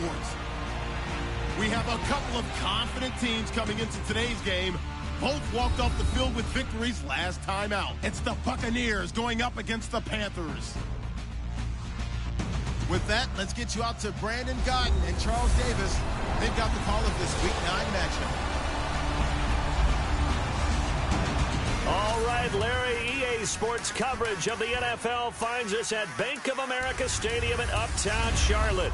sports. We have a couple of confident teams coming into today's game. Both walked off the field with victories last time out. It's the Buccaneers going up against the Panthers. With that, let's get you out to Brandon Gotton and Charles Davis. They've got the call of this Week 9 matchup. All right, Larry, EA Sports coverage of the NFL finds us at Bank of America Stadium in Uptown Charlotte.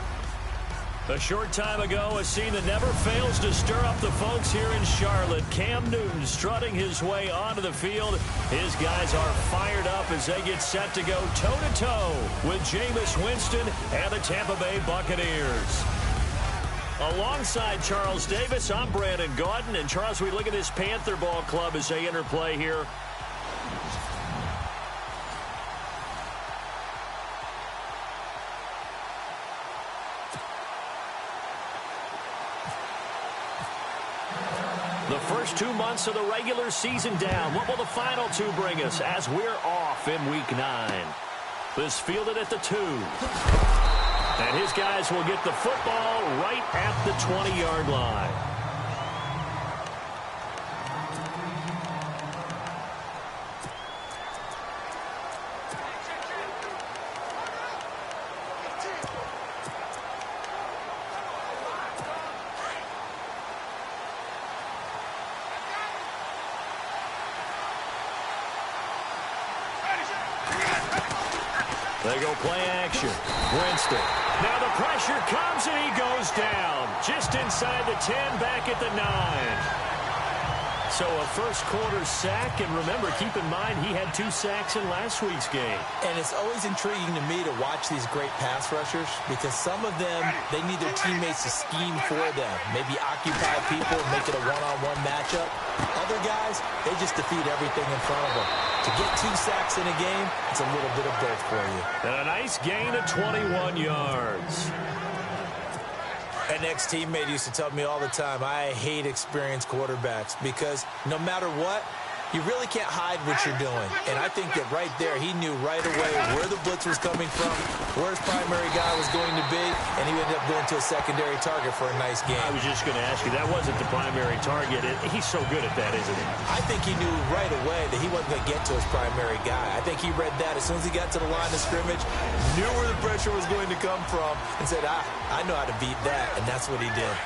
A short time ago, a scene that never fails to stir up the folks here in Charlotte. Cam Newton strutting his way onto the field. His guys are fired up as they get set to go toe-to-toe with Jameis Winston and the Tampa Bay Buccaneers. Alongside Charles Davis, I'm Brandon Gordon. And Charles, we look at this Panther ball club as they enter play here. The first 2 months of the regular season down. What will the final two bring us as we're off in Week 9? This fielded at the 2. And his guys will get the football right at the 20-yard line. They go play action. Winston. Now the pressure comes and he goes down. Just inside the 10, back at the 9. So a first quarter sack, and remember, keep in mind, he had 2 sacks in last week's game. And it's always intriguing to me to watch these great pass rushers because some of them, they need their teammates to scheme for them. Maybe occupy people and make it a one-on-one matchup. Other guys, they just defeat everything in front of them. To get 2 sacks in a game, it's a little bit of both for you. And a nice gain of 21 yards. An ex-teammate used to tell me all the time, I hate experienced quarterbacks because no matter what, you really can't hide what you're doing. And I think that right there, he knew right away where the blitz was coming from, where his primary guy was going to be, and he ended up going to a secondary target for a nice game. I was just going to ask you, that wasn't the primary target. He's so good at that, isn't he? I think he knew right away that he wasn't going to get to his primary guy. I think he read that as soon as he got to the line of scrimmage, knew where the pressure was going to come from, and said, I know how to beat that, and that's what he did.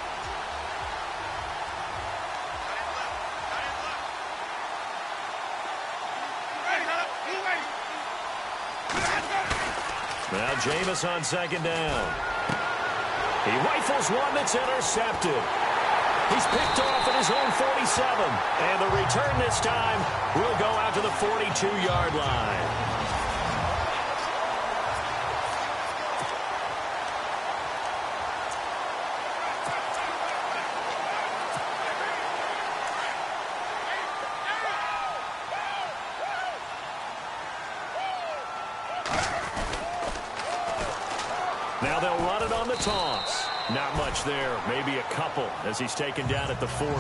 Now Jameis on second down. He rifles one that's intercepted. He's picked off at his own 47. And the return this time will go out to the 42-yard line. Now they'll run it on the toss. Not much there, maybe a couple as he's taken down at the 40.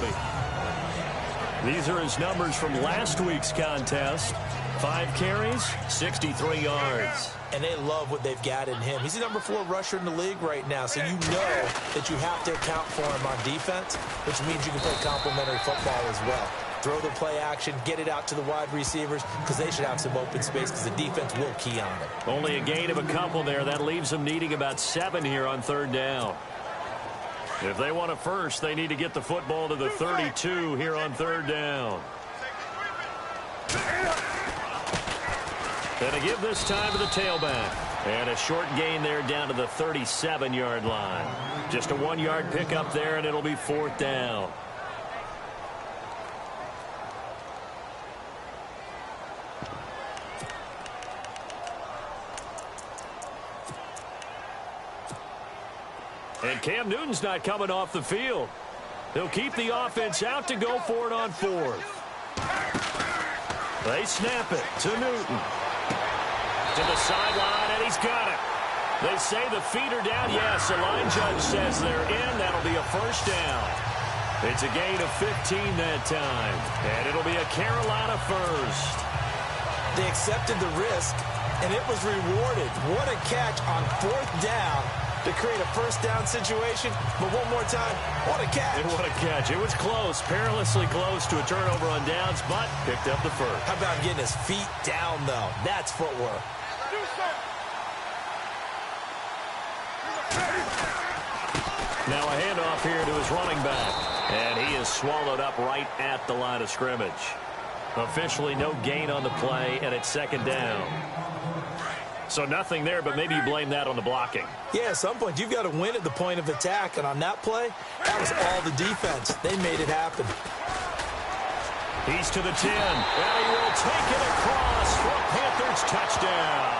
These are his numbers from last week's contest. 5 carries, 63 yards. And they love what they've got in him. He's the number 4 rusher in the league right now, so you know that you have to account for him on defense, which means you can play complementary football as well. Throw the play action, get it out to the wide receivers, because they should have some open space because the defense will key on them. Only a gain of a couple there. That leaves them needing about 7 here on third down. If they want a first, they need to get the football to the 32 here on third down. And a give this time to the tailback. And a short gain there down to the 37-yard line. Just a 1-yard pickup there, and it'll be fourth down. And Cam Newton's not coming off the field. They'll keep the offense out to go for it on fourth. They snap it to Newton. To the sideline, and he's got it. They say the feet are down. Yes, the line judge says they're in. That'll be a first down. It's a gain of 15 that time. And it'll be a Carolina first. They accepted the risk, and it was rewarded. What a catch on fourth down to create a first down situation. But one more time, what a catch. And what a catch. It was close, perilously close to a turnover on downs, but picked up the first. How about getting his feet down, though? That's footwork. Now a handoff here to his running back. And he is swallowed up right at the line of scrimmage. Officially no gain on the play, and it's second down. So nothing there, but maybe you blame that on the blocking. Yeah, at some point, you've got to win at the point of attack. And on that play, that was all the defense. They made it happen. He's to the 10, and he will take it across for a Panthers touchdown.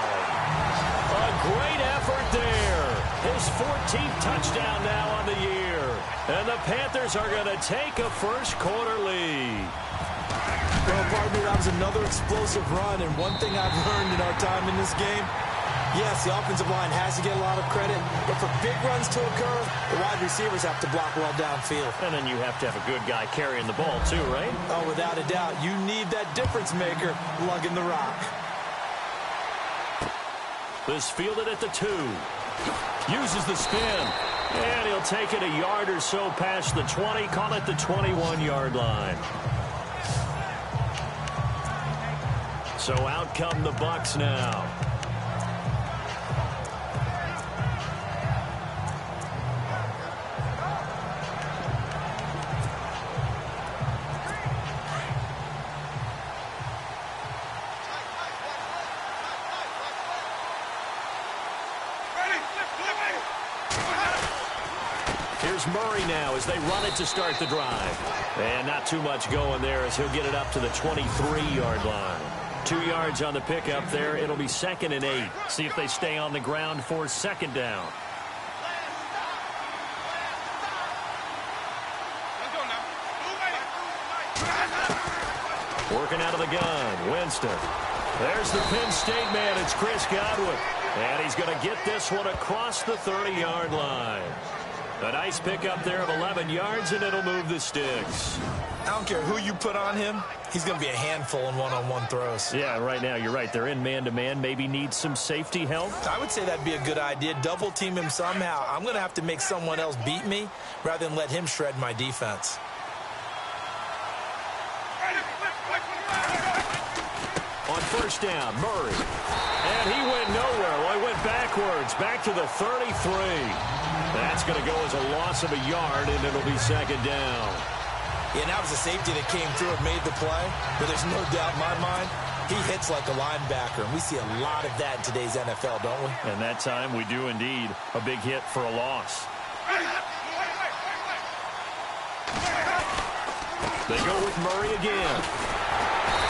A great effort there. His 14th touchdown now on the year. And the Panthers are going to take a first-quarter lead. Well, partner, that was another explosive run, and one thing I've learned in our time in this game, yes, the offensive line has to get a lot of credit, but for big runs to occur, the wide receivers have to block well downfield. And then you have to have a good guy carrying the ball too, right? Oh, without a doubt. You need that difference maker lugging the rock. This fielded at the 2. Uses the spin. And he'll take it a yard or so past the 20. Call it the 21-yard line. So out come the Bucs now. Here's Murray now as they run it to start the drive. And not too much going there as he'll get it up to the 23-yard line. 2 yards on the pickup there. It'll be 2nd and 8. See if they stay on the ground for second down. Working out of the gun, Winston. There's the Penn State man. It's Chris Godwin. And he's going to get this one across the 30-yard line. A nice pickup there of 11 yards, and it'll move the sticks. I don't care who you put on him. He's going to be a handful in one-on-one throws. Yeah, right now, you're right. They're in man-to-man. Maybe need some safety help. I would say that'd be a good idea. Double team him somehow. I'm going to have to make someone else beat me rather than let him shred my defense. On first down, Murray. And he went nowhere. Well, he went backwards, back to the 33. That's going to go as a loss of a yard, and it'll be second down. Yeah, and that was a safety that came through and made the play. But there's no doubt in my mind, he hits like a linebacker. And we see a lot of that in today's NFL, don't we? And that time we do indeed. A big hit for a loss. They go with Murray again.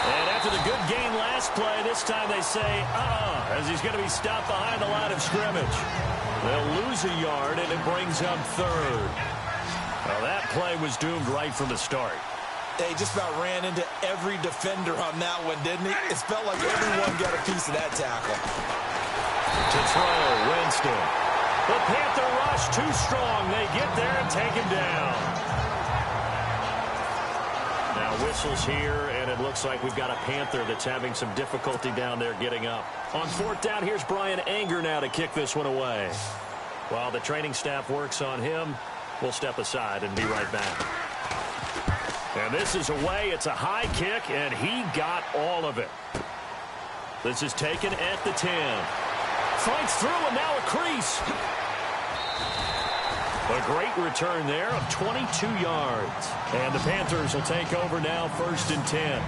And after the good gain last play, this time they say, as he's going to be stopped behind the line of scrimmage. They'll lose a yard, and it brings up third. Well, that play was doomed right from the start. They just about ran into every defender on that one, didn't he? It felt like everyone got a piece of that tackle. To throw, Winston. The Panther rush too strong. They get there and take him down. Now whistles here, and it looks like we've got a Panther that's having some difficulty down there getting up. On fourth down, here's Brian Anger now to kick this one away. While the training staff works on him, we'll step aside and be right back. And this is away. It's a high kick, and he got all of it. This is taken at the 10. Fights through, and now a crease. A great return there of 22 yards. And the Panthers will take over now, 1st and 10.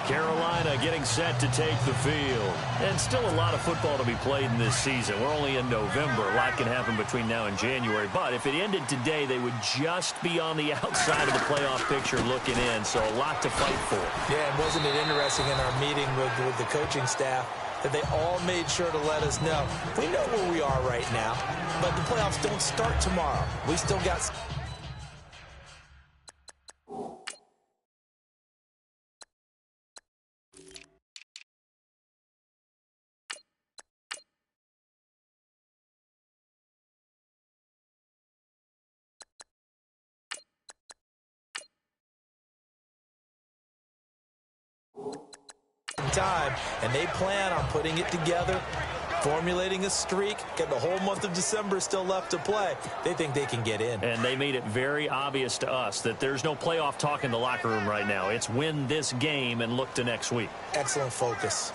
Carolina getting set to take the field. And still a lot of football to be played in this season. We're only in November. A lot can happen between now and January. But if it ended today, they would just be on the outside of the playoff picture looking in. So a lot to fight for. Yeah, and wasn't it interesting in our meeting with the coaching staff that they all made sure to let us know, we know where we are right now, but the playoffs don't start tomorrow. We still got... time, and they plan on putting it together formulating a streak, get the whole month of December still left to play. They think they can get in. And they made it very obvious to us that there's no playoff talk in the locker room right now. It's win this game and look to next week. Excellent focus.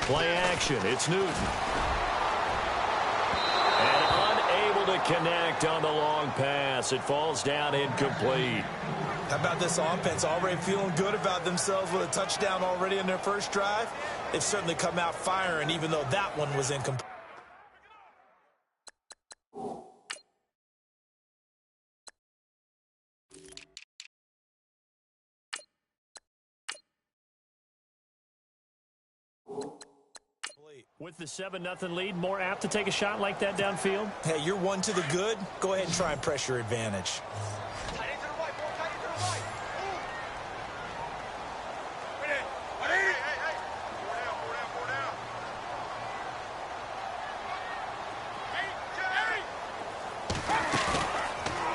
Play action. It's Newton. And unable to connect on the long pass. It falls down incomplete. How about this offense already feeling good about themselves with a touchdown already in their first drive? They've certainly come out firing, even though that one was incomplete. With the 7-0 lead, more apt to take a shot like that downfield? Hey, you're one to the good. Go ahead and try and press your advantage.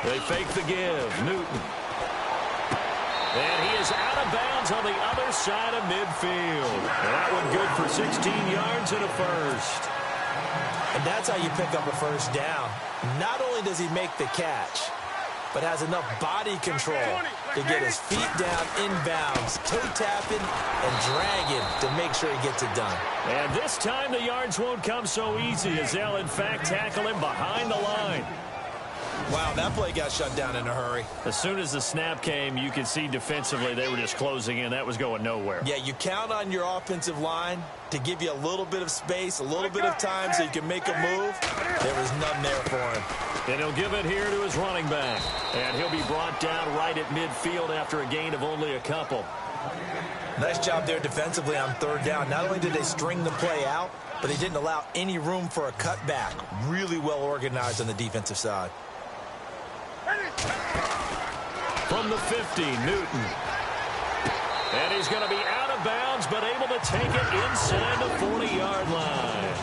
They fake the give. Newton. And he is out of bounds on the other side of midfield. And that one good for 16 yards and a first. And that's how you pick up a first down. Not only does he make the catch, but has enough body control to get his feet down inbounds, toe tapping and dragging to make sure he gets it done. And this time the yards won't come so easy as they'll in fact tackle him behind the line. Wow, that play got shut down in a hurry. As soon as the snap came, you could see defensively they were just closing in. That was going nowhere. Yeah, you count on your offensive line to give you a little bit of space, a little bit of time so you can make a move. There was none there for him. And he'll give it here to his running back. And he'll be brought down right at midfield after a gain of only a couple. Nice job there defensively on third down. Not only did they string the play out, but they didn't allow any room for a cutback. Really well organized on the defensive side. From the 50, Newton. And he's going to be out of bounds, but able to take it inside the 40-yard line.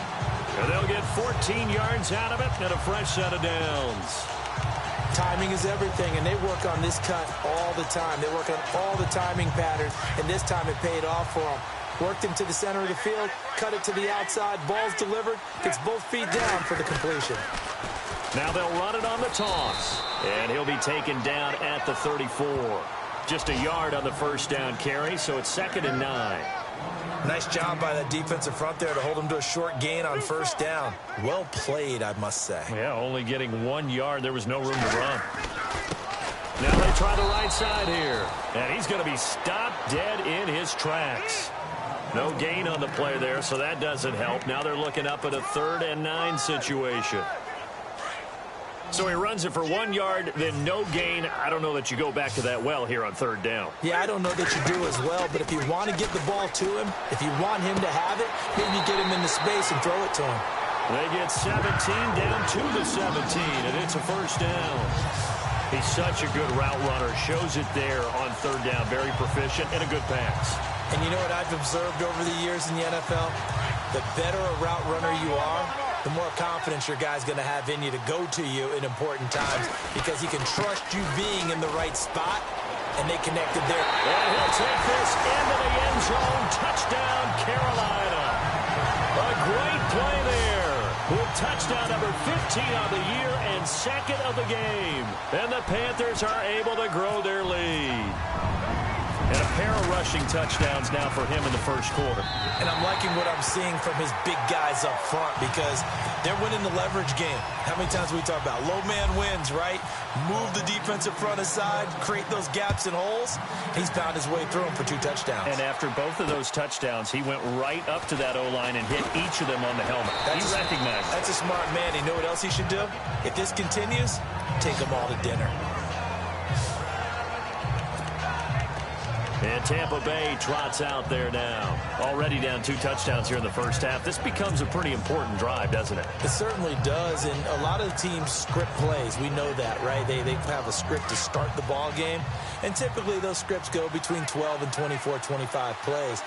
And they'll get 14 yards out of it and a fresh set of downs. Timing is everything, and they work on this cut all the time. They work on all the timing patterns, and this time it paid off for them. Worked him to the center of the field, cut it to the outside, ball's delivered, gets both feet down for the completion. Now they'll run it on the toss, and he'll be taken down at the 34. Just a yard on the first down carry, so it's 2nd and 9. Nice job by that defensive front there to hold him to a short gain on first down. Well played, I must say. Yeah, only getting 1 yard. There was no room to run. Now they try the right side here, and he's going to be stopped dead in his tracks. No gain on the play there, so that doesn't help. Now they're looking up at a 3rd and 9 situation. So he runs it for 1 yard, then no gain. I don't know that you go back to that well here on 3rd down. Yeah, I don't know that you do as well, but if you want to get the ball to him, if you want him to have it, maybe get him into space and throw it to him. They get 17 down to the 17, and it's a first down. He's such a good route runner. Shows it there on 3rd down. Very proficient and a good pass. And you know what I've observed over the years in the NFL? The better a route runner you are, the more confidence your guy's going to have in you to go to you in important times because he can trust you being in the right spot, and they connected there. And he'll take this into the end zone. Touchdown, Carolina. A great play there with touchdown number 15 on the year and 2nd of the game. And the Panthers are able to grow their lead. And a pair of rushing touchdowns now for him in the first quarter. And I'm liking what I'm seeing from his big guys up front because they're winning the leverage game. How many times we talk about low man wins, right? Move the defensive front aside, create those gaps and holes. He's found his way through them for 2 touchdowns. And after both of those touchdowns, he went right up to that O-line and hit each of them on the helmet. He recognized it. That's a smart man. You know what else he should do? If this continues, take them all to dinner. And Tampa Bay trots out there now. Already down 2 touchdowns here in the first half. This becomes a pretty important drive, doesn't it? It certainly does, and a lot of teams script plays. We know that, right? They have a script to start the ball game, and typically those scripts go between 12 and 24, 25 plays.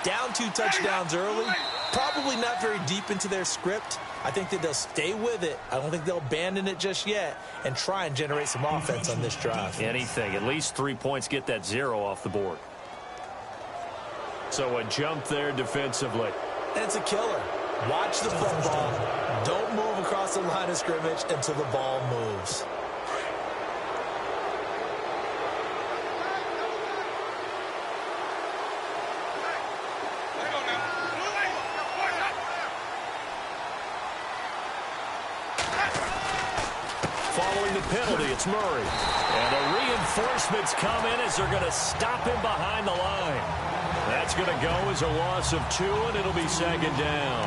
Down 2 touchdowns early, probably not very deep into their script. I think that they'll stay with it. I don't think they'll abandon it just yet and try and generate some offense on this drive. Anything. At least 3 points, get that 0 off the board. So a jump there defensively. And it's a killer. Watch the football. Don't move across the line of scrimmage until the ball moves. Following the penalty, it's Murray. And the reinforcements come in as they're going to stop him behind the line. That's going to go as a loss of 2, and it'll be second down.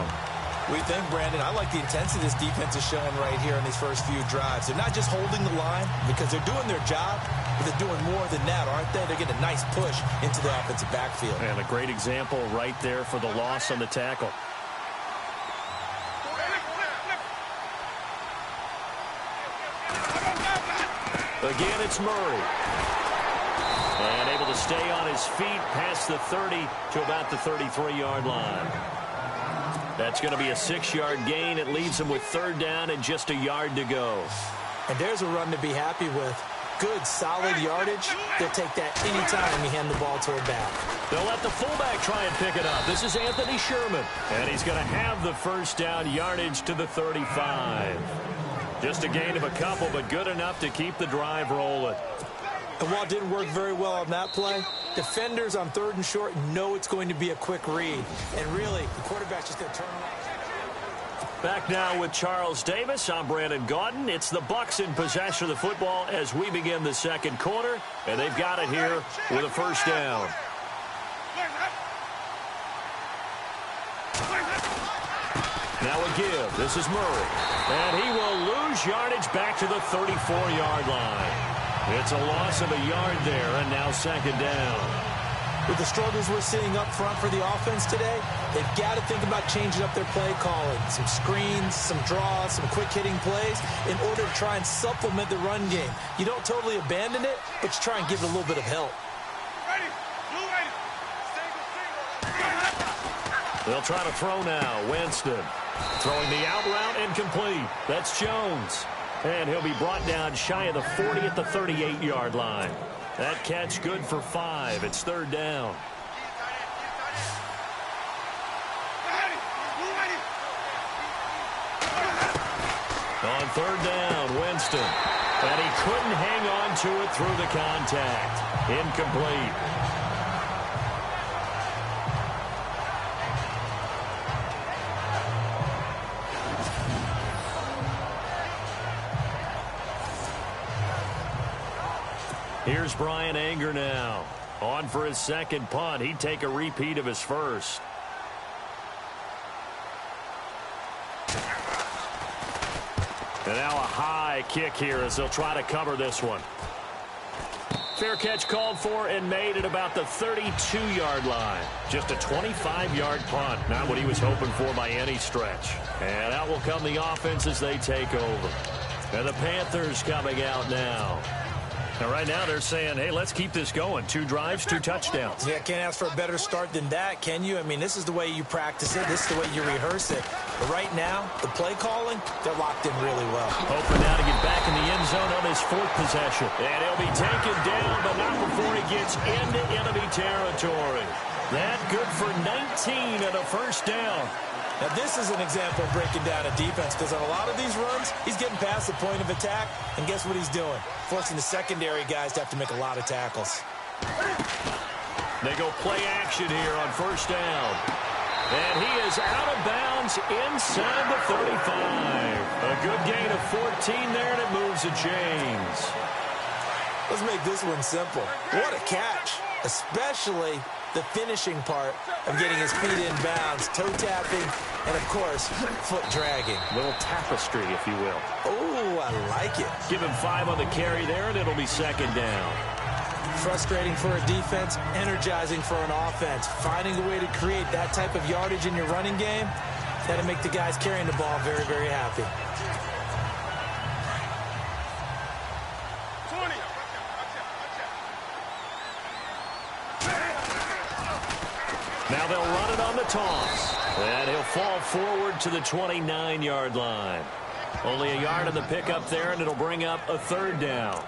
We think, Brandon, I like the intensity this defense is showing right here in these first few drives. They're not just holding the line because they're doing their job, but they're doing more than that, aren't they? They're getting a nice push into the offensive backfield. And a great example right there for the loss on the tackle. Again, it's Murray. And able to stay on his feet past the 30 to about the 33-yard line. That's going to be a 6-yard gain. It leaves him with third down and just a yard to go. And there's a run to be happy with. Good, solid yardage. They'll take that anytime you hand the ball to a back. They'll let the fullback try and pick it up. This is Anthony Sherman. And he's going to have the first down yardage to the 35. Just a gain of a couple, but good enough to keep the drive rolling. And while it didn't work very well on that play, defenders on 3rd and short know it's going to be a quick read. And really, the quarterback's just going to turn around. Back now with Charles Davis. I'm Brandon Gaudin. It's the Bucs in possession of the football as we begin the second quarter. And they've got it here with a first down. Now a give. This is Murray. And he will lose yardage back to the 34-yard line. It's a loss of a yard there, and now second down. With the struggles we're seeing up front for the offense today, they've got to think about changing up their play calling. Some screens, some draws, some quick-hitting plays in order to try and supplement the run game. You don't totally abandon it, but you try and give it a little bit of help. They'll try to throw now. Winston throwing the out route incomplete. That's Jones. And he'll be brought down shy of the 40 at the 38-yard line. That catch good for 5. It's third down. On third down, Winston. And he couldn't hang on to it through the contact. Incomplete. Here's Brian Anger now. On for his second punt. He'd take a repeat of his first. And now a high kick here as they'll try to cover this one. Fair catch called for and made at about the 32-yard line. Just a 25-yard punt. Not what he was hoping for by any stretch. And out will come the offense as they take over. And the Panthers coming out now. Now, right now, they're saying, hey, let's keep this going. 2 drives, 2 touchdowns. Yeah, can't ask for a better start than that, can you? I mean, this is the way you practice it. This is the way you rehearse it. But right now, the play calling, they're locked in really well. Hoping now to get back in the end zone on his 4th possession. And he'll be taken down, but not before he gets into enemy territory. That good for 19 and a first down. Now, this is an example of breaking down a defense because on a lot of these runs, he's getting past the point of attack, and guess what he's doing? Forcing the secondary guys to have to make a lot of tackles. They go play action here on first down. And he is out of bounds inside the 35. A good gain of 14 there, and it moves the chains. Let's make this one simple. What a catch, especially the finishing part of getting his feet in bounds, toe tapping, and of course, foot dragging. Little tapestry, if you will. Oh, I like it. Give him 5 on the carry there, and it'll be second down. Frustrating for a defense, energizing for an offense. Finding a way to create that type of yardage in your running game, that'll make the guys carrying the ball very, very happy. Now they'll run it on the toss. And he'll fall forward to the 29-yard line. Only a yard on the pickup there, and it'll bring up a third down.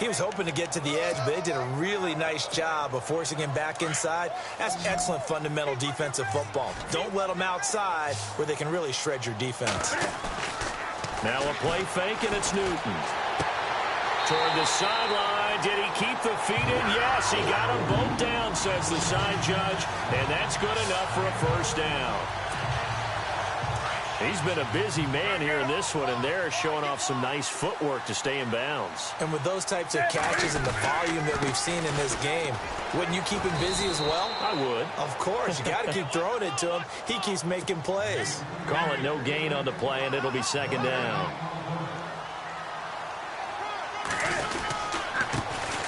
He was hoping to get to the edge, but they did a really nice job of forcing him back inside. That's excellent fundamental defensive football. Don't let them outside where they can really shred your defense. Now a play fake, and it's Newton. Toward the sideline. Did he keep the feet in? Yes, he got them both down, says the side judge, and that's good enough for a first down. He's been a busy man here in this one, and they're showing off some nice footwork to stay in bounds. And with those types of catches and the volume that we've seen in this game, wouldn't you keep him busy as well? I would. Of course. You got to keep throwing it to him. He keeps making plays. Call it no gain on the play, and it'll be second down.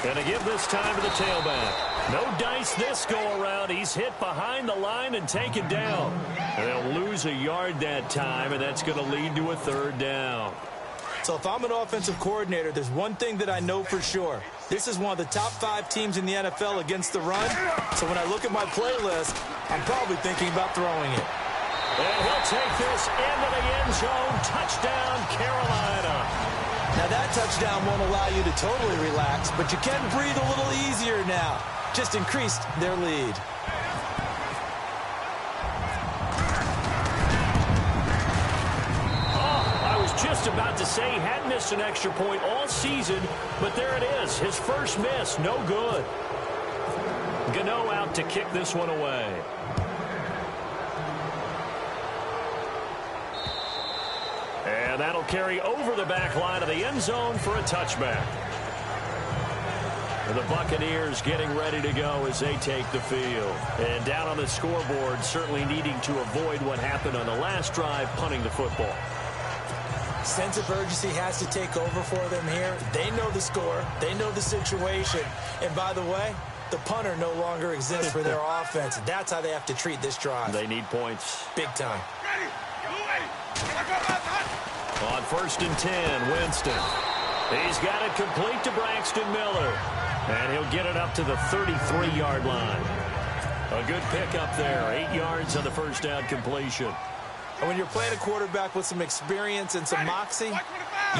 And to give this time to the tailback. No dice this go-around. He's hit behind the line and taken down. And they'll lose a yard that time, and that's going to lead to a third down. So if I'm an offensive coordinator, there's one thing that I know for sure. This is one of the top 5 teams in the NFL against the run. So when I look at my playlist, I'm probably thinking about throwing it. And he'll take this into the end zone. Touchdown, Carolina. Now that touchdown won't allow you to totally relax, but you can breathe a little easier now. Just increased their lead. I was just about to say he hadn't missed an extra point all season, but there it is. His first miss, no good. Gano out to kick this one away. And that'll carry over the back line of the end zone for a touchback. And the Buccaneers getting ready to go as they take the field. And down on the scoreboard, certainly needing to avoid what happened on the last drive, punting the football. Sense of urgency has to take over for them here. They know the score. They know the situation. And by the way, the punter no longer exists for their offense. That's how they have to treat this drive. They need points. Big time. On 1st and 10, Winston. He's got it complete to Braxton Miller. And he'll get it up to the 33-yard line. A good pick up there. 8 yards on the first down completion. And when you're playing a quarterback with some experience and some moxie,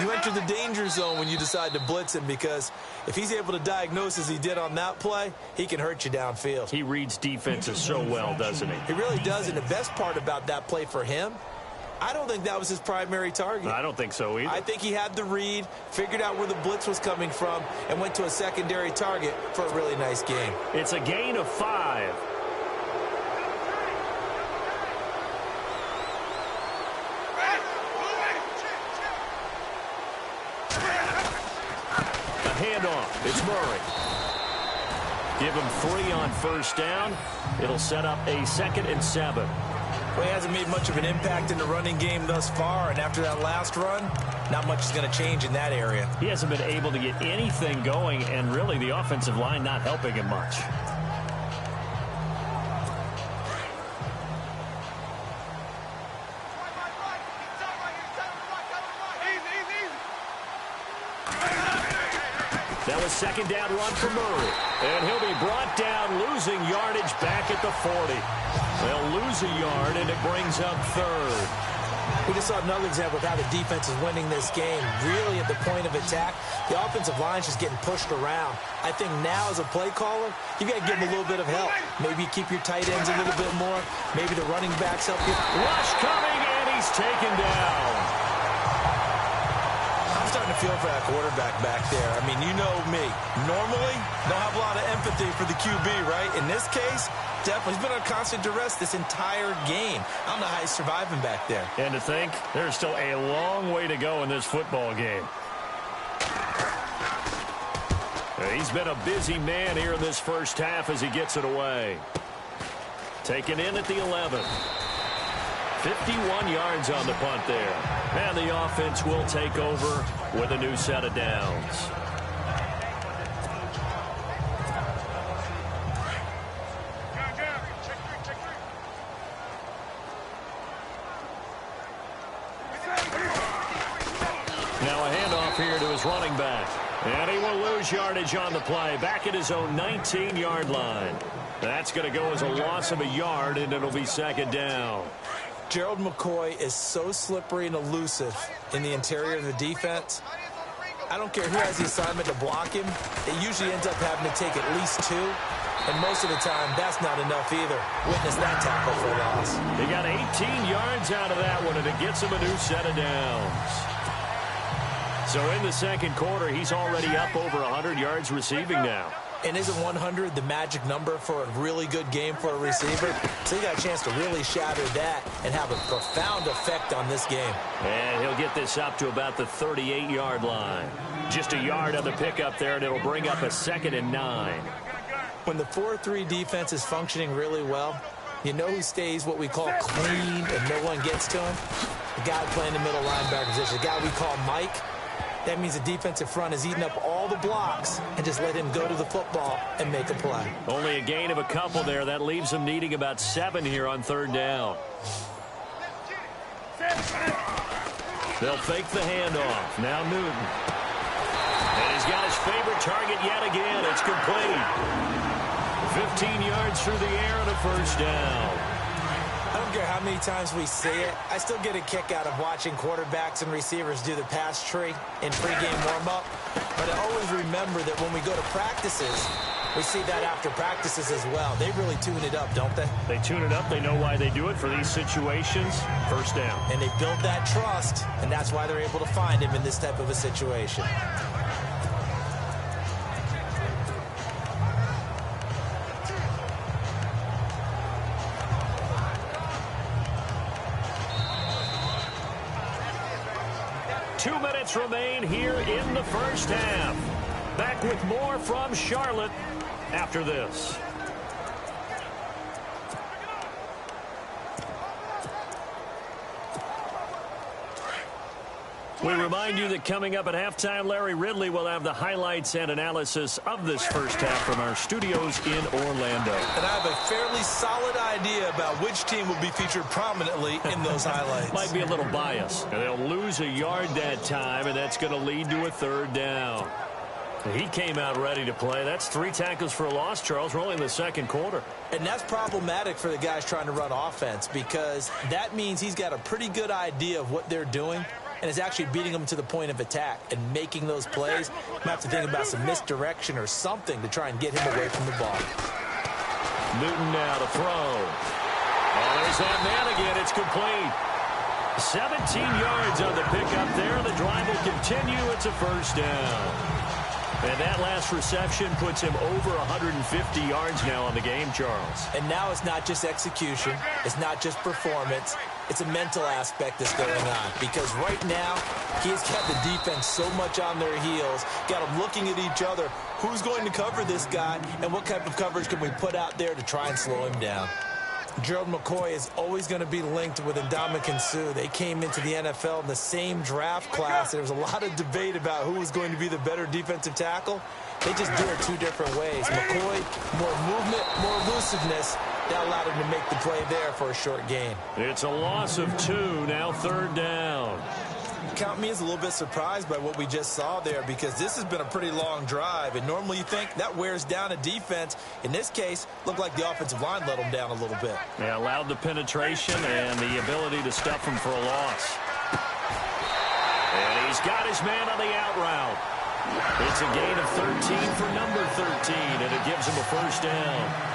you enter the danger zone when you decide to blitz him, because if he's able to diagnose as he did on that play, he can hurt you downfield. He reads defenses so well, doesn't he? He really does, and the best part about that play for him, I don't think that was his primary target. I don't think so either. I think he had the read, figured out where the blitz was coming from, and went to a secondary target for a really nice game. It's a gain of 5. A handoff. It's Murray. Give him 3 on first down. It'll set up a 2nd and 7. Well, he hasn't made much of an impact in the running game thus far, and after that last run, not much is going to change in that area. He hasn't been able to get anything going, and really the offensive line not helping him much. That was 2nd down run for Murray. And he'll be brought down, losing yardage back at the 40. They'll lose a yard, and it brings up 3rd. We just saw another example of how the defense is winning this game. Really at the point of attack, the offensive line's just getting pushed around. I think now as a play caller, you got to give them a little bit of help. Maybe keep your tight ends a little bit more. Maybe the running backs help you. Rush coming, and he's taken down. I'm starting to feel for that quarterback back there. I mean, you know me. Normally, don't have a lot of empathy for the QB, right? In this case, definitely. He's been under constant duress this entire game. I don't know how he's surviving back there. And to think, there's still a long way to go in this football game. He's been a busy man here in this first half as he gets it away. Taken in at the 11. 51 yards on the punt there. And the offense will take over with a new set of downs. Now a handoff here to his running back. And he will lose yardage on the play. Back at his own 19-yard line. That's going to go as a loss of a yard, and it'll be 2nd down. Gerald McCoy is so slippery and elusive in the interior of the defense. I don't care who has the assignment to block him. They usually end up having to take at least 2. And most of the time, that's not enough either. Witness that tackle for a loss. He got 18 yards out of that one, and it gets him a new set of downs. So in the second quarter, he's already up over 100 yards receiving now. And isn't 100 the magic number for a really good game for a receiver? So he got a chance to really shatter that and have a profound effect on this game. And he'll get this up to about the 38-yard line. Just a yard on the pickup there, and it'll bring up a 2nd and 9. When the 4-3 defense is functioning really well, you know who stays what we call clean and no one gets to him? The guy playing the middle linebacker position, the guy we call Mike. That means the defensive front is eating up all the blocks and just let him go to the football and make a play. Only a gain of a couple there. That leaves him needing about 7 here on 3rd down. They'll fake the handoff. Now Newton. And he's got his favorite target yet again. It's complete. 15 yards through the air and a 1st down. I don't care how many times we see it. I still get a kick out of watching quarterbacks and receivers do the pass tree in pregame warm-up. But I always remember that when we go to practices, we see that after practices as well. They really tune it up, don't they? They tune it up. They know why they do it for these situations. 1st down. And they build that trust, and that's why they're able to find him in this type of a situation. Remain here in the 1st half. Back with more from Charlotte after this. We remind you that coming up at halftime, Larry Ridley will have the highlights and analysis of this 1st half from our studios in Orlando. And I have a fairly solid idea about which team will be featured prominently in those highlights. Might be a little biased. And they'll lose a yard that time, and that's going to lead to a 3rd down. He came out ready to play. That's 3 tackles for a loss, Charles. We're only in the 2nd quarter. And that's problematic for the guys trying to run offense because that means he's got a pretty good idea of what they're doing and is actually beating them to the point of attack and making those plays. You have to think about some misdirection or something to try and get him away from the ball. Newton now to throw. Oh, there's that man again. It's complete. 17 yards on the pickup there. The drive will continue. It's a 1st down. And that last reception puts him over 150 yards now on the game, Charles. And now it's not just execution. It's not just performance. It's a mental aspect that's going on. Because right now, he has got the defense so much on their heels, got them looking at each other. Who's going to cover this guy, and what type of coverage can we put out there to try and slow him down? Gerald McCoy is always going to be linked with Ndamukong Suh. They came into the NFL in the same draft class. There was a lot of debate about who was going to be the better defensive tackle. They just do it 2 different ways. McCoy, more movement, more elusiveness. That allowed him to make the play there for a short gain. It's a loss of 2, now 3rd down. Count me as a little bit surprised by what we just saw there because this has been a pretty long drive, and normally you think that wears down a defense. In this case, looked like the offensive line let them down a little bit. They allowed the penetration and the ability to stuff him for a loss. And he's got his man on the out route. It's a gain of 13 for number 13, and it gives him a 1st down.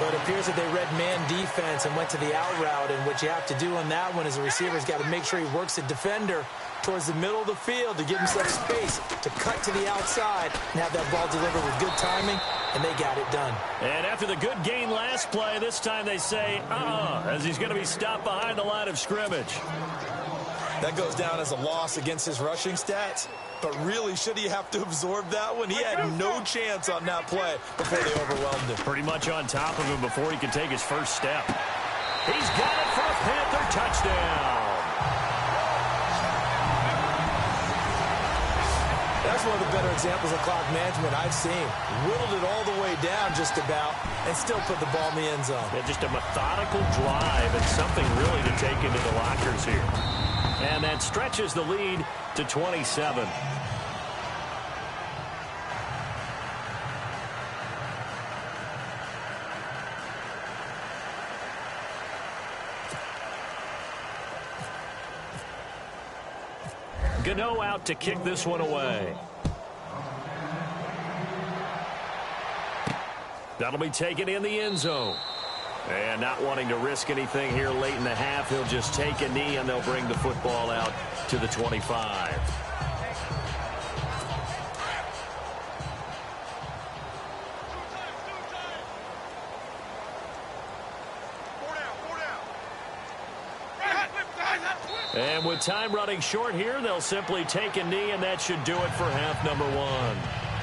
But it appears that they read man defense and went to the out route, and what you have to do on that one is the receiver's got to make sure he works the defender towards the middle of the field to give himself space to cut to the outside and have that ball delivered with good timing, and they got it done. And after the good gain last play, this time they say, as he's going to be stopped behind the line of scrimmage. That goes down as a loss against his rushing stats. But really, should he have to absorb that one? He had no chance on that play before they overwhelmed him. Pretty much on top of him before he could take his 1st step. He's got it for a Panther touchdown. That's one of the better examples of clock management I've seen. Whittled it all the way down just about and still put the ball in the end zone. Yeah, just a methodical drive and something really to take into the lockers here. And that stretches the lead to 27. Gano out to kick this one away. That'll be taken in the end zone. And not wanting to risk anything here late in the half, he'll just take a knee and they'll bring the football out to the 25. And with time running short here, they'll simply take a knee, and that should do it for half number one.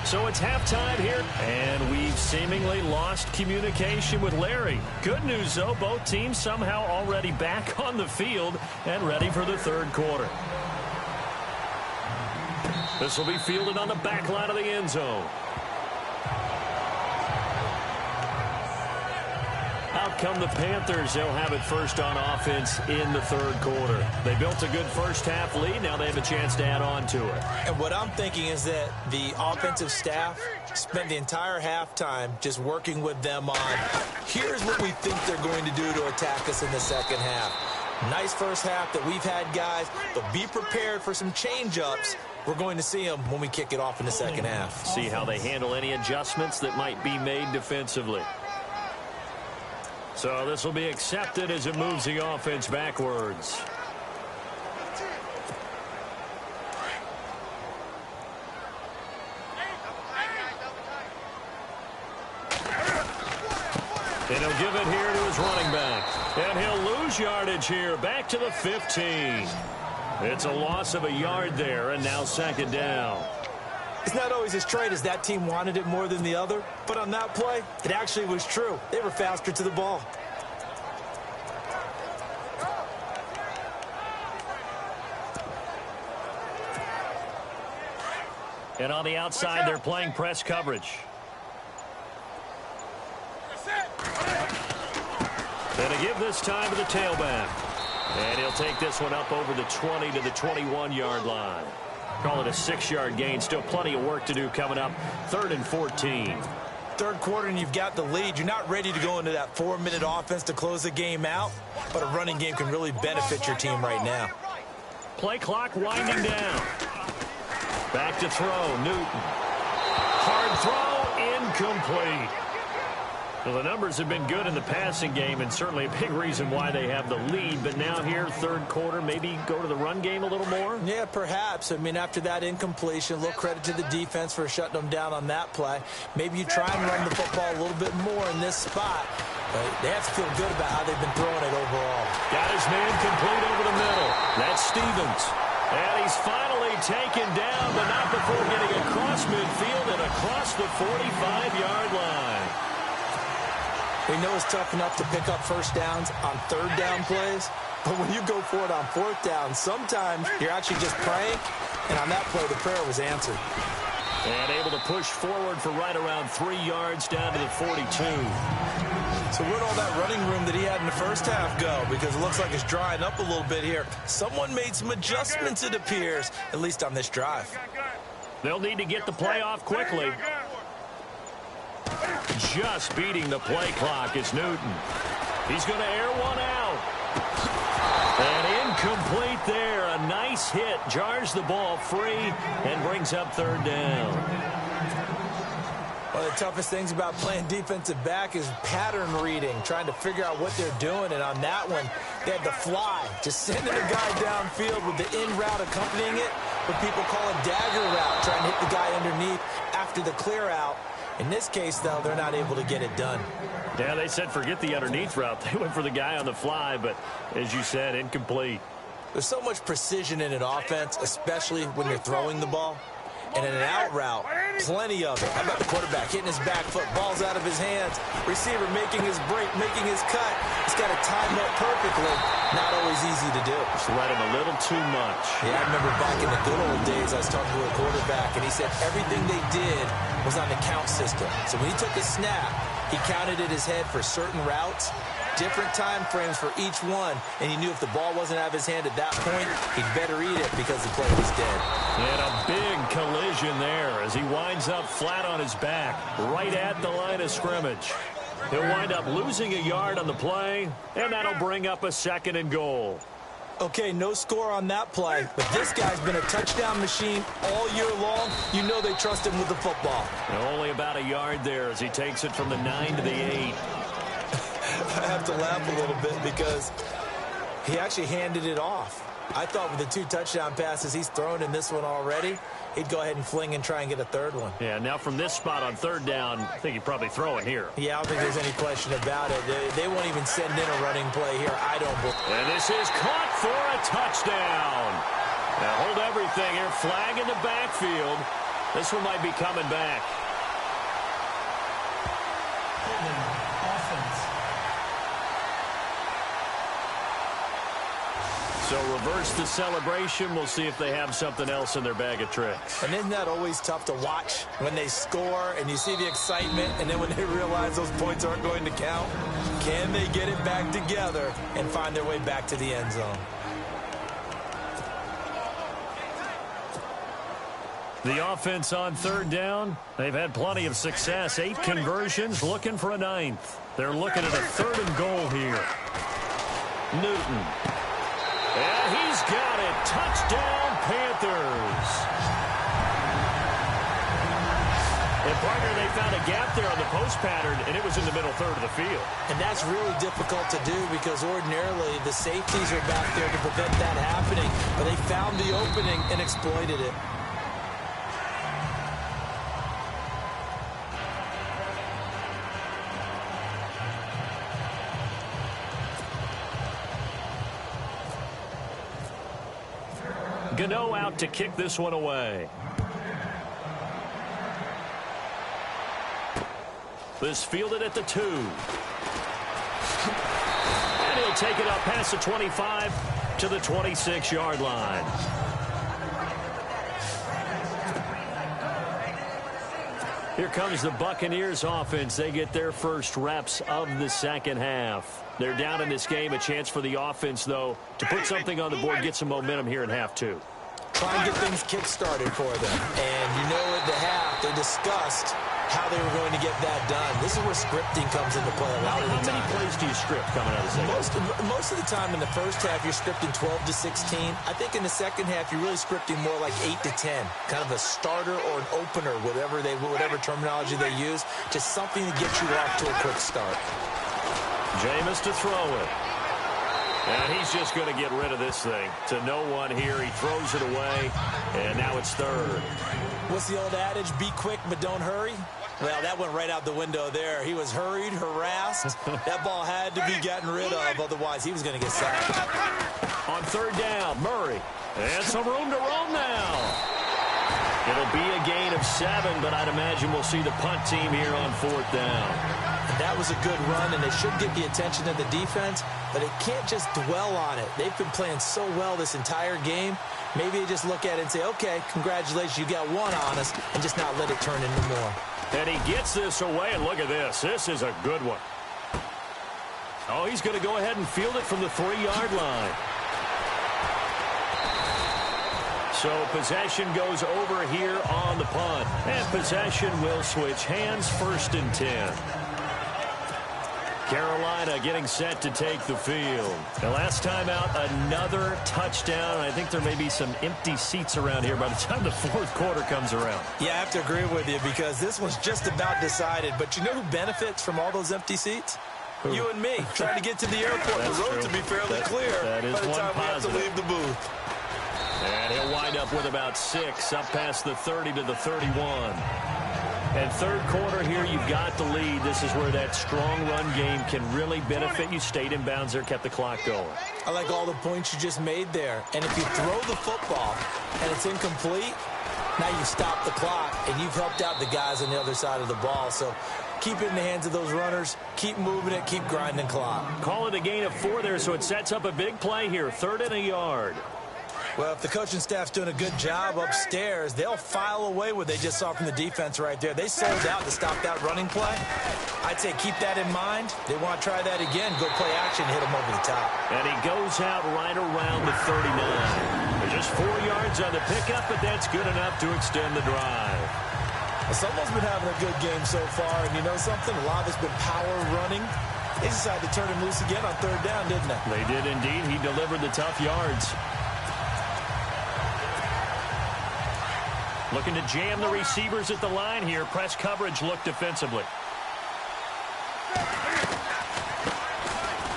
So it's halftime here, and we've seemingly lost communication with Larry. Good news, though, both teams somehow already back on the field and ready for the third quarter. This will be fielded on the back line of the end zone. Out come the Panthers. They'll have it first on offense in the third quarter. They built a good first half lead. Now they have a chance to add on to it. And what I'm thinking is that the offensive staff spent the entire halftime just working with them on, here's what we think they're going to do to attack us in the second half. Nice first half that we've had, guys, but be prepared for some change-ups. We're going to see them when we kick it off in the second half. See how they handle any adjustments that might be made defensively. So this will be accepted as it moves the offense backwards. And he'll give it here to his running back. And he'll lose yardage here, back to the 15. It's a loss of a yard there, and now second down. It's not always as straight as that team wanted it more than the other, but on that play, it actually was true. They were faster to the ball. And on the outside, they're playing press coverage. And a give this time to the tailback. And he'll take this one up over the 20 to the 21-yard line. Call it a 6-yard gain. Still plenty of work to do coming up. 3rd and 14. Third quarter and you've got the lead. You're not ready to go into that 4-minute offense to close the game out, but a running game can really benefit your team right now. Play clock winding down. Back to throw. Newton. Hard throw. Incomplete. Well, the numbers have been good in the passing game, and certainly a big reason why they have the lead. But now here, third quarter, maybe go to the run game a little more? Yeah, perhaps. I mean, after that incompletion, a little credit to the defense for shutting them down on that play. Maybe you try and run the football a little bit more in this spot. But they have to feel good about how they've been throwing it overall. Got his man complete over the middle. That's Stevens. And he's finally taken down, but not before getting across midfield and across the 45-yard line. We know it's tough enough to pick up first downs on third down plays, but when you go for it on fourth down, sometimes you're actually just praying, and on that play, the prayer was answered. And able to push forward for right around 3 yards down to the 42. So where'd all that running room that he had in the first half go? Because it looks like it's drying up a little bit here. Someone made some adjustments, it appears, at least on this drive. They'll need to get the play off quickly. Just beating the play clock is Newton. He's going to air one out. And incomplete there. A nice hit. Jars the ball free and brings up third down. One of the toughest things about playing defensive back is pattern reading, trying to figure out what they're doing. And on that one, they had the fly, just sending a guy downfield with the in route accompanying it, what people call a dagger route, trying to hit the guy underneath after the clear out. In this case, though, they're not able to get it done. Yeah, they said forget the underneath route. They went for the guy on the fly, but as you said, incomplete. There's so much precision in an offense, especially when you're throwing the ball. And in an out route, plenty of it. How about the quarterback hitting his back foot, ball's out of his hands, receiver making his break, making his cut. He's got to time up perfectly. Not always easy to do. Just let him a little too much. Yeah, I remember back in the good old days, I was talking to a quarterback, and he said everything they did was on the count system. So when he took a snap, he counted in his head for certain routes, different time frames for each one, and he knew if the ball wasn't out of his hand at that point, he'd better eat it because the play was dead. And a big collision there as he winds up flat on his back, right at the line of scrimmage. He'll wind up losing a yard on the play, and that'll bring up a 2nd and goal. Okay, no score on that play, but this guy's been a touchdown machine all year long. You know they trust him with the football. Only about a yard there as he takes it from the 9 to the 8. I have to laugh a little bit because he actually handed it off. I thought with the 2 touchdown passes he's thrown in this one already, he'd go ahead and fling and try and get a third one. Yeah, now from this spot on third down, I think he'd probably throw it here. Yeah, I don't think there's any question about it. They won't even send in a running play here, I don't believe. And this is caught for a touchdown. Now hold everything here. Flag in the backfield. This one might be coming back. So reverse the celebration. We'll see if they have something else in their bag of tricks. And isn't that always tough to watch when they score and you see the excitement and then when they realize those points aren't going to count? Can they get it back together and find their way back to the end zone? The offense on third down, they've had plenty of success. 8 conversions, looking for a 9th. They're looking at a 3rd and goal here. Newton. And he's got it. Touchdown, Panthers. And, partner, they found a gap there on the post pattern, and it was in the middle third of the field. And that's really difficult to do because ordinarily the safeties are back there to prevent that happening. But they found the opening and exploited it. Gano out to kick this one away. This fielded at the 2. And he'll take it up past the 25 to the 26-yard line. Here comes the Buccaneers offense. They get their first reps of the second half. They're down in this game. A chance for the offense, though, to put something on the board, get some momentum here in half 2. Try and get things kick-started for them. And you know at the half, they discussed how they were going to get that done. This is where scripting comes into play a lot of the time. How many plays do you script coming out of the second? Most of the time in the first half, you're scripting 12 to 16. I think in the second half, you're really scripting more like 8 to 10. Kind of a starter or an opener, whatever terminology they use. Just something to get you off to a quick start. Jameis to throw it. And he's just going to get rid of this thing. To no one here. He throws it away. And now it's 3rd. What's the old adage? Be quick, but don't hurry. Well, that went right out the window there. He was hurried, harassed. That ball had to be gotten rid of. Otherwise, he was going to get sacked. On 3rd down, Murray. And some room to roam now. It'll be a gain of 7, but I'd imagine we'll see the punt team here on 4th down. And that was a good run, and it should get the attention of the defense, but it can't just dwell on it. They've been playing so well this entire game. Maybe they just look at it and say, okay, congratulations, you got 1 on us, and just not let it turn into more. And he gets this away, and look at this. This is a good one. Oh, he's going to go ahead and field it from the 3-yard line. So possession goes over here on the punt. And possession will switch hands, 1st and 10. Carolina getting set to take the field. The last time out, another touchdown. I think there may be some empty seats around here by the time the 4th quarter comes around. Yeah, I have to agree with you because this one's just about decided. But you know who benefits from all those empty seats? Who? You and me, trying to get to the airport. The road to be fairly clear that is by the time one positive. we have to leave the booth. And he'll wind up with about 6, up past the 30 to the 31. And 3rd quarter here, you've got the lead. This is where that strong run game can really benefit you. Stayed in bounds there, kept the clock going. I like all the points you just made there. And if you throw the football and it's incomplete, now you stop the clock, and you've helped out the guys on the other side of the ball. So keep it in the hands of those runners. Keep moving it. Keep grinding clock. Call it a gain of 4 there, so it sets up a big play here. 3rd and a yard. Well, if the coaching staff's doing a good job upstairs, they'll file away what they just saw from the defense right there. They sold out to stop that running play. I'd say keep that in mind. They want to try that again. Go play action, hit them over the top. And he goes out right around the 39. They're just 4 yards on the pickup, but that's good enough to extend the drive. Well, someone's been having a good game so far, and you know something? A lot of it's been power running. They decided to turn him loose again on third down, didn't they? They did indeed. He delivered the tough yards. Looking to jam the receivers at the line here. Press coverage look defensively.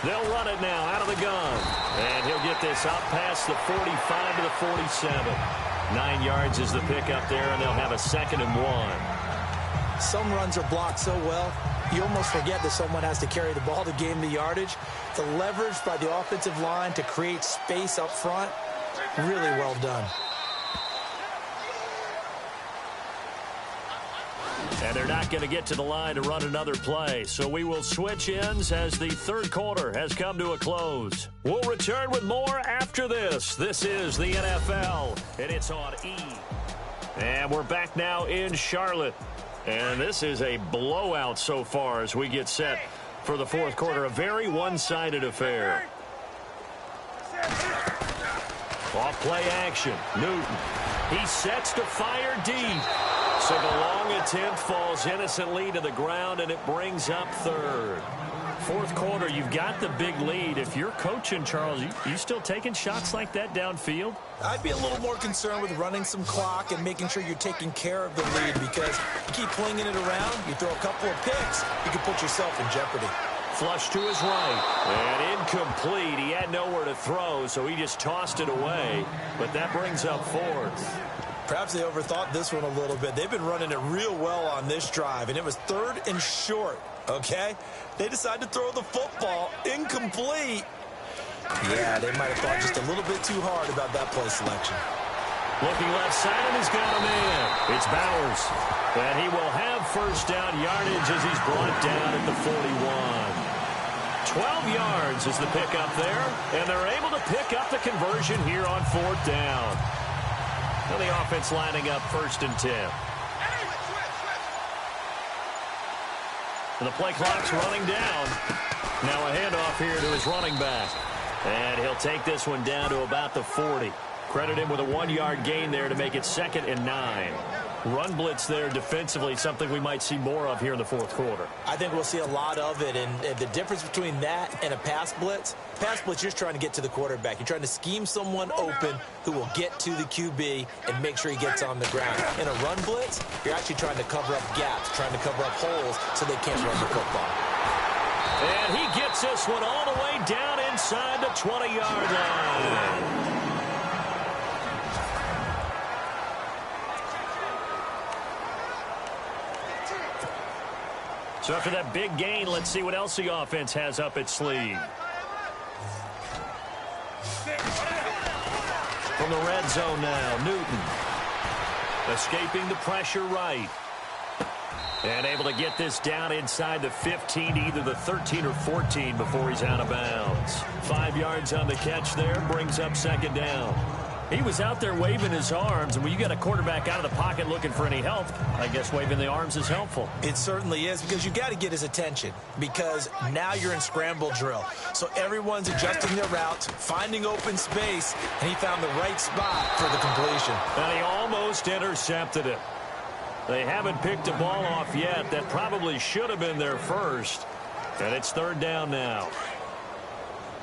They'll run it now out of the gun. And he'll get this up past the 45 to the 47. 9 yards is the pickup there, and they'll have a 2nd and 1. Some runs are blocked so well, you almost forget that someone has to carry the ball to gain the yardage. The leverage by the offensive line to create space up front, really well done. And they're not going to get to the line to run another play. So we will switch ends as the third quarter has come to a close. We'll return with more after this. This is the NFL, and it's on E. And we're back now in Charlotte. And this is a blowout so far as we get set for the fourth quarter. A very one-sided affair. Off play action. Newton. He sets to fire deep. So the long attempt falls innocently to the ground, and it brings up third. Fourth quarter, you've got the big lead. If you're coaching, Charles, you still taking shots like that downfield? I'd be a little more concerned with running some clock and making sure you're taking care of the lead, because you keep flinging it around, you throw a couple of picks, you can put yourself in jeopardy. Flush to his right, and incomplete. He had nowhere to throw, so he just tossed it away. But that brings up fourth. Perhaps they overthought this one a little bit. They've been running it real well on this drive, and it was 3rd and short, okay? They decided to throw the football incomplete. Yeah, they might have thought just a little bit too hard about that play selection. Looking left side, and he's got him in. It's Bowers. And he will have first down yardage as he's brought down at the 41. 12 yards is the pickup there, and they're able to pick up the conversion here on 4th down. Well, the offense lining up 1st and 10. And the play clock's running down. Now a handoff here to his running back. And he'll take this one down to about the 40. Credit him with a 1-yard gain there to make it 2nd and 9. Run blitz there defensively, something we might see more of here in the fourth quarter. I think we'll see a lot of it, and the difference between that and a pass blitz, you're just trying to get to the quarterback. You're trying to scheme someone open who will get to the QB and make sure he gets on the ground. In a run blitz, you're actually trying to cover up gaps, trying to cover up holes so they can't run the football. And he gets this one all the way down inside the 20-yard line. So after that big gain, let's see what else the offense has up its sleeve. From the red zone now, Newton. Escaping the pressure right. And able to get this down inside the 15, either the 13 or 14 before he's out of bounds. 5 yards on the catch there, brings up 2nd down. He was out there waving his arms, and when you got a quarterback out of the pocket looking for any help, I guess waving the arms is helpful. It certainly is, because you got to get his attention, because now you're in scramble drill. So everyone's adjusting their routes, finding open space, and he found the right spot for the completion. And he almost intercepted it. They haven't picked a ball off yet. That probably should have been their first. And it's 3rd down now.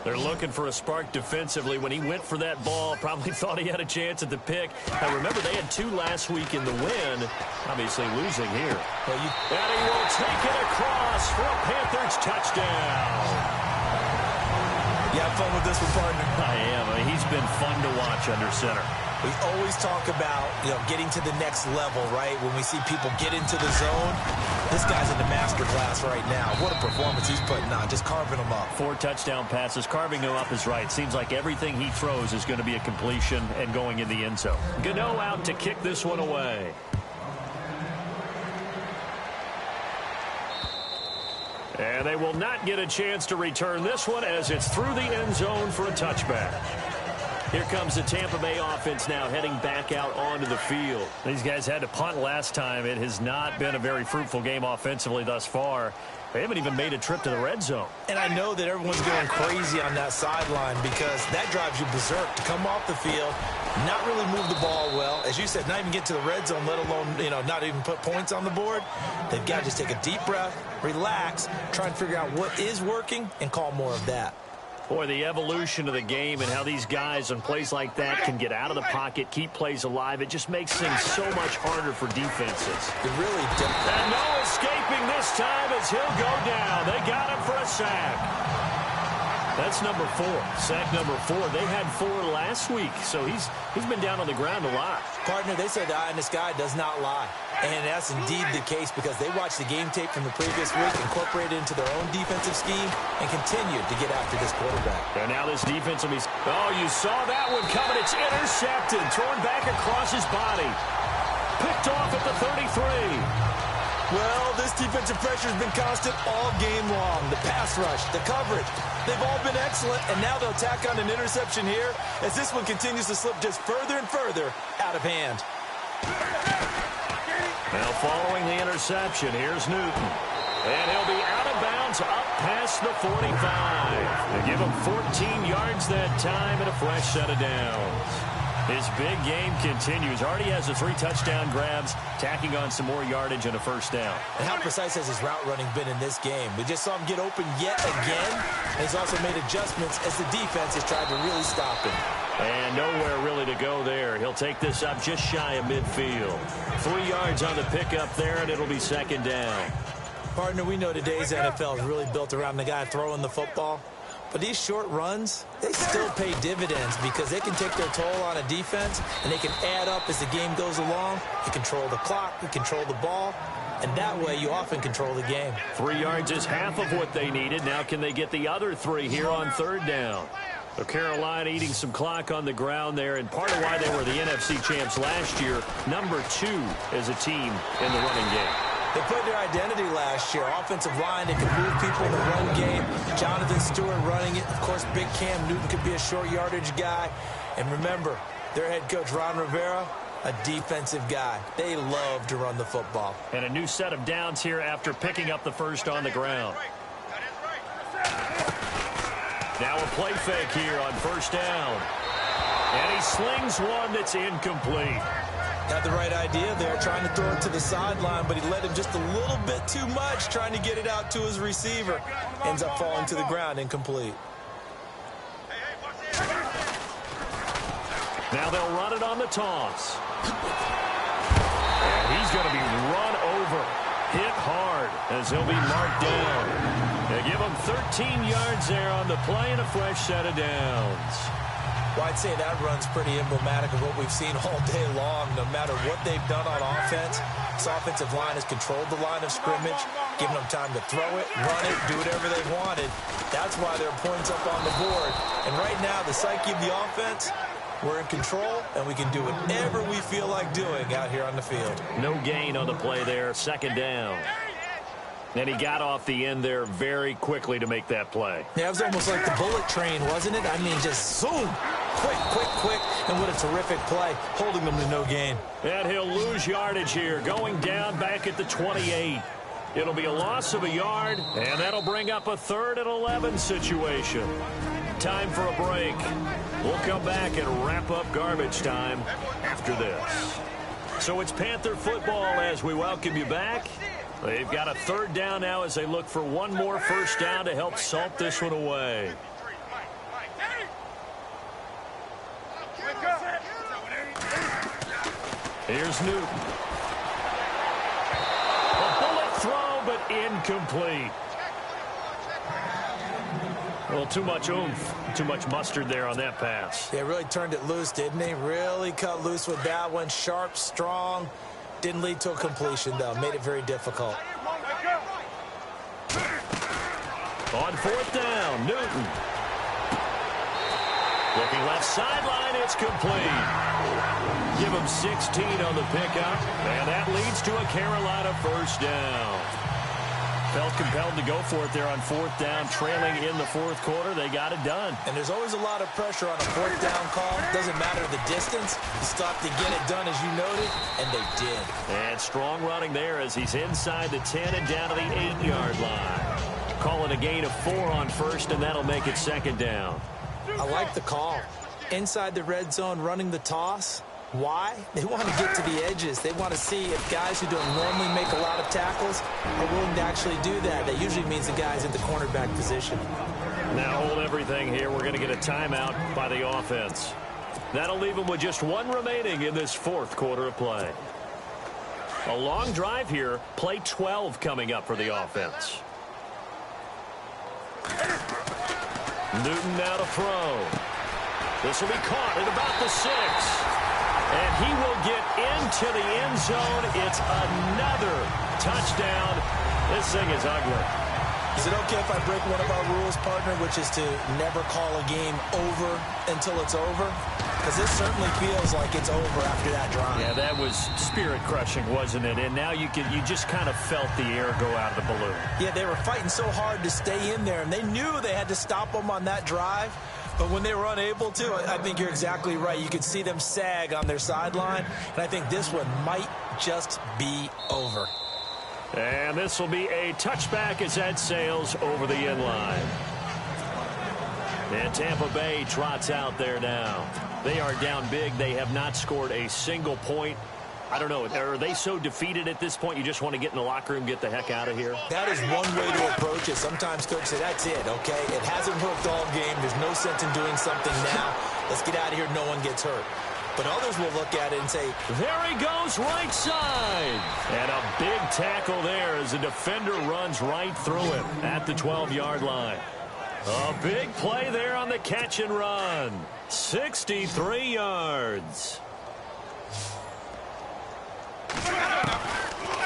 They're looking for a spark defensively. When he went for that ball, probably thought he had a chance at the pick. Now, remember, they had 2 last week in the win. Obviously losing here. And he will take it across for a Panthers touchdown. You have fun with this one, partner? I am. I mean, he's been fun to watch under center. We always talk about, getting to the next level, right? When we see people get into the zone, this guy's in the master class right now. What a performance he's putting on, just carving them up. 4 touchdown passes. Carving them up is right. Seems like everything he throws is going to be a completion and going in the end zone. Gano out to kick this one away. And they will not get a chance to return this one as it's through the end zone for a touchback. Here comes the Tampa Bay offense now heading back out onto the field. These guys had to punt last time. It has not been a very fruitful game offensively thus far. They haven't even made a trip to the red zone. And I know that everyone's going crazy on that sideline because that drives you berserk to come off the field, not really move the ball well, as you said, not even get to the red zone, let alone, not even put points on the board. They've got to just take a deep breath, relax, try and figure out what is working, and call more of that. Boy, the evolution of the game and how these guys on plays like that can get out of the pocket, keep plays alive, it just makes things so much harder for defenses. It really does. And no escaping this time as he'll go down. They got him for a sack. That's number 4. Sack number 4. They had 4 last week, so he's been down on the ground a lot. Partner, they say the eye in the sky does not lie. And that's indeed the case because they watched the game tape from the previous week, incorporated it into their own defensive scheme, and continued to get after this quarterback. And now this defense will be... Oh, you saw that one coming. It's intercepted. Thrown back across his body. Picked off at the 33. Well, this defensive pressure has been constant all game long. The pass rush, the coverage, they've all been excellent, and now they'll tack on an interception here as this one continues to slip just further and further out of hand. Now following the interception, here's Newton. And he'll be out of bounds up past the 45. They give him 14 yards that time and a fresh set of downs. His big game continues. Already has the 3 touchdown grabs, tacking on some more yardage and a first down. And how precise has his route running been in this game? We just saw him get open yet again. And he's also made adjustments as the defense has tried to really stop him. And nowhere really to go there. He'll take this up just shy of midfield. 3 yards on the pickup there, and it'll be second down. Partner, we know today's NFL is really built around the guy throwing the football. But these short runs, they still pay dividends because they can take their toll on a defense, and they can add up as the game goes along. You control the clock, you control the ball, and that way you often control the game. 3 yards is half of what they needed. Now can they get the other 3 here on third down? So Carolina eating some clock on the ground there, and part of why they were the NFC champs last year, number 2 as a team in the running game. They put their identity last year. Offensive line, they can move people in the run game. Jonathan Stewart running it. Of course, big Cam Newton could be a short yardage guy. And remember, their head coach, Ron Rivera, a defensive guy. They love to run the football. And a new set of downs here after picking up the first on the ground. Now a play fake here on first down. And he slings one that's incomplete. Had the right idea there, trying to throw it to the sideline, but he let him just a little bit too much, trying to get it out to his receiver. Ends up falling to the ground, incomplete. Now they'll run it on the toss. And he's going to be run over, hit hard, as he'll be marked down. They give him 13 yards there on the play and a fresh set of downs. Well, I'd say that run's pretty emblematic of what we've seen all day long. No matter what they've done on offense, this offensive line has controlled the line of scrimmage, given them time to throw it, run it, do whatever they wanted. That's why there are points up on the board. And right now, the psyche of the offense, we're in control, and we can do whatever we feel like doing out here on the field. No gain on the play there, second down. And he got off the end there very quickly to make that play. Yeah, it was almost like the bullet train, wasn't it? I mean, just zoom. Quick, and what a terrific play, holding them to no gain. And he'll lose yardage here, going down back at the 28. It'll be a loss of a yard, and that'll bring up a 3rd and 11 situation. Time for a break. We'll come back and wrap up garbage time after this. So it's Panther football as we welcome you back. They've got a 3rd down now as they look for one more first down to help salt this one away. Here's Newton. A bullet throw, but incomplete. Well, too much oomph, too much mustard there on that pass. Yeah, really turned it loose, didn't he? Really cut loose with that one. Sharp, strong. Didn't lead to a completion, though. Made it very difficult. On 4th down, Newton. Looking left sideline, it's complete. Give him 16 on the pickup, and that leads to a Carolina first down. Felt compelled to go for it there on 4th down, trailing in the 4th quarter. They got it done. And there's always a lot of pressure on a 4th down call. Doesn't matter the distance. You stop to get it done, as you noted, and they did. And strong running there as he's inside the 10 and down to the 8-yard line. Calling a gain of 4 on first, and that'll make it second down. I like the call. Inside the red zone, running the toss. Why? They want to get to the edges. They want to see if guys who don't normally make a lot of tackles are willing to actually do that. That usually means the guys at the cornerback position. Now hold everything here. We're going to get a timeout by the offense. That'll leave them with just one remaining in this fourth quarter of play. A long drive here. Play 12 coming up for the offense. Newton now to throw. This will be caught at about the 6. And he will get into the end zone. It's another touchdown. This thing is ugly. Is it okay if I break one of our rules, partner, which is to never call a game over until it's over? Because this certainly feels like it's over after that drive. Yeah, that was spirit-crushing, wasn't it? And now you just kind of felt the air go out of the balloon. Yeah, they were fighting so hard to stay in there, and they knew they had to stop them on that drive. But when they were unable to, I think you're exactly right. You could see them sag on their sideline, and I think this one might just be over. And this will be a touchback as that sails over the end line. And Tampa Bay trots out there now. They are down big. They have not scored a single point. I don't know. Are they so defeated at this point you just want to get in the locker room, get the heck out of here? That is one way to approach it. Sometimes coaches say, that's it, okay? It hasn't worked all game. There's no sense in doing something now. Let's get out of here. No one gets hurt. But others will look at it and say, there he goes right side. And a big tackle there as the defender runs right through him at the 12-yard line. A big play there on the catch and run. 63 yards.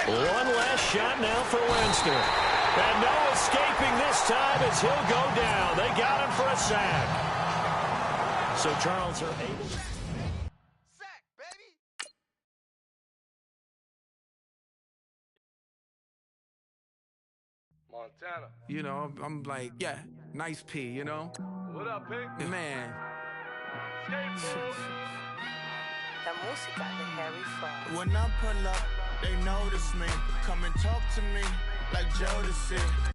One last shot now for Winston. And no escaping this time as he'll go down. They got him for a sack. So Charles are able to... Sack, baby! Montana. You know, I'm like, yeah, nice P, you know? What up, Pink? Man. La música de Harry Fraud. When I pull up, they notice me. Come and talk to me like Jodeci.